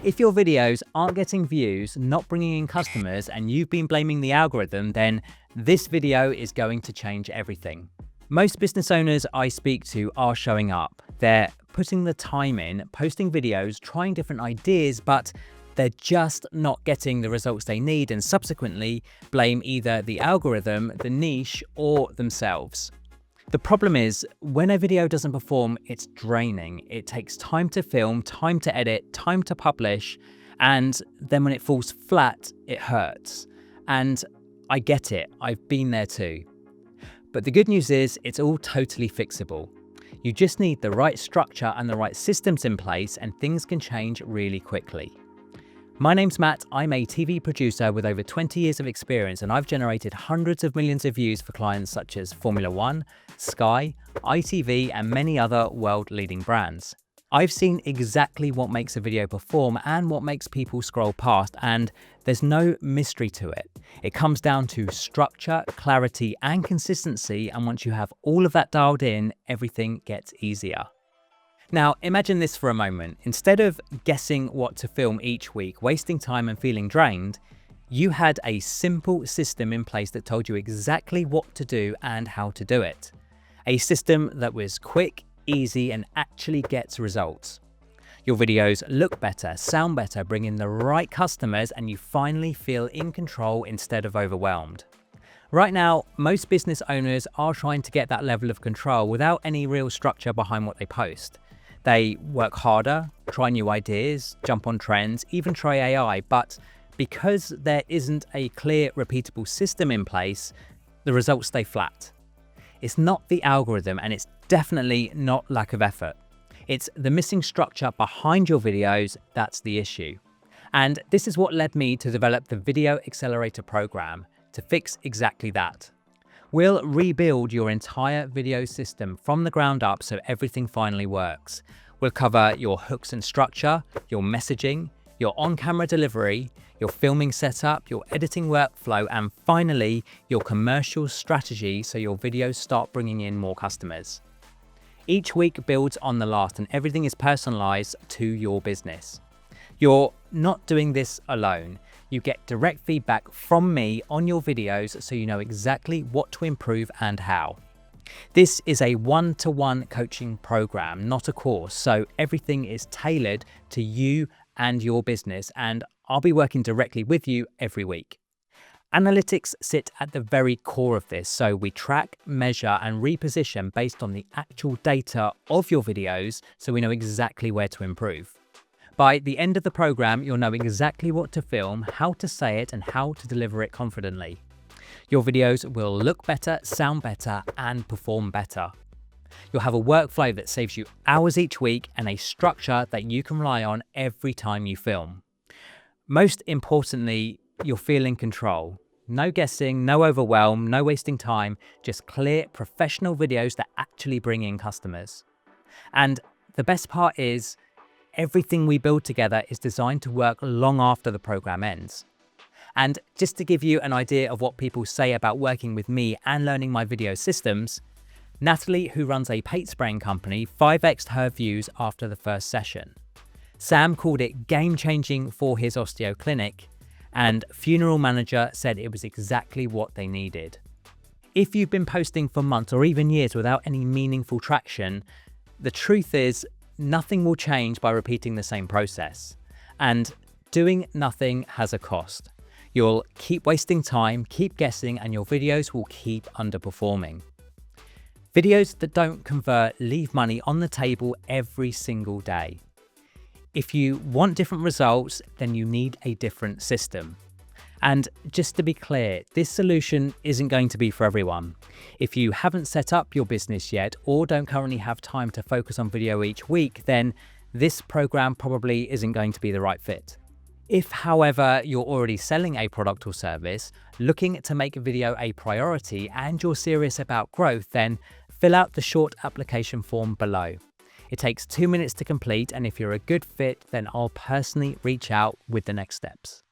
If your videos aren't getting views, not bringing in customers, and you've been blaming the algorithm, then this video is going to change everything. Most business owners I speak to are showing up. They're putting the time in, posting videos, trying different ideas, but they're just not getting the results they need and subsequently blame either the algorithm, the niche, or themselves. The problem is, when a video doesn't perform, it's draining. It takes time to film, time to edit, time to publish, and then when it falls flat, it hurts. And I get it, I've been there too. But the good news is, it's all totally fixable. You just need the right structure and the right systems in place, and things can change really quickly. My name's Matt, I'm a TV producer with over 20 years of experience, and I've generated hundreds of millions of views for clients such as Formula One, Sky, ITV, and many other world-leading brands. I've seen exactly what makes a video perform and what makes people scroll past, and there's no mystery to it. It comes down to structure, clarity, and consistency, and once you have all of that dialed in, everything gets easier. Now, imagine this for a moment. Instead of guessing what to film each week, wasting time and feeling drained, you had a simple system in place that told you exactly what to do and how to do it. A system that was quick, easy, and actually gets results. Your videos look better, sound better, bring in the right customers, and you finally feel in control instead of overwhelmed. Right now, most business owners are trying to get that level of control without any real structure behind what they post. They work harder, try new ideas, jump on trends, even try AI, but because there isn't a clear, repeatable system in place, the results stay flat. It's not the algorithm, and it's definitely not lack of effort. It's the missing structure behind your videos that's the issue. And this is what led me to develop the Video Accelerator program to fix exactly that. We'll rebuild your entire video system from the ground up so everything finally works. We'll cover your hooks and structure, your messaging, your on-camera delivery, your filming setup, your editing workflow, and finally, your commercial strategy so your videos start bringing in more customers. Each week builds on the last, and everything is personalized to your business. You're not doing this alone. You get direct feedback from me on your videos so you know exactly what to improve and how. This is a one-to-one coaching program, not a course, so everything is tailored to you and your business, and I'll be working directly with you every week. Analytics sit at the very core of this, so we track, measure, and reposition based on the actual data of your videos so we know exactly where to improve. By the end of the program, you'll know exactly what to film, how to say it, and how to deliver it confidently. Your videos will look better, sound better, and perform better. You'll have a workflow that saves you hours each week and a structure that you can rely on every time you film. Most importantly, you'll feel in control. No guessing, no overwhelm, no wasting time, just clear, professional videos that actually bring in customers. And the best part is, everything we build together is designed to work long after the program ends. And just to give you an idea of what people say about working with me and learning my video systems, Natalie, who runs a paint spraying company, 5x'd her views after the first session. Sam called it game-changing for his osteo clinic, and Funeral Manager said it was exactly what they needed. If you've been posting for months or even years without any meaningful traction, the truth is nothing will change by repeating the same process. And doing nothing has a cost. You'll keep wasting time, keep guessing, and your videos will keep underperforming. Videos that don't convert leave money on the table every single day. If you want different results, then you need a different system. And just to be clear, this solution isn't going to be for everyone. If you haven't set up your business yet or don't currently have time to focus on video each week, then this program probably isn't going to be the right fit. If, however, you're already selling a product or service, looking to make video a priority, and you're serious about growth, then fill out the short application form below. It takes 2 minutes to complete, and if you're a good fit, then I'll personally reach out with the next steps.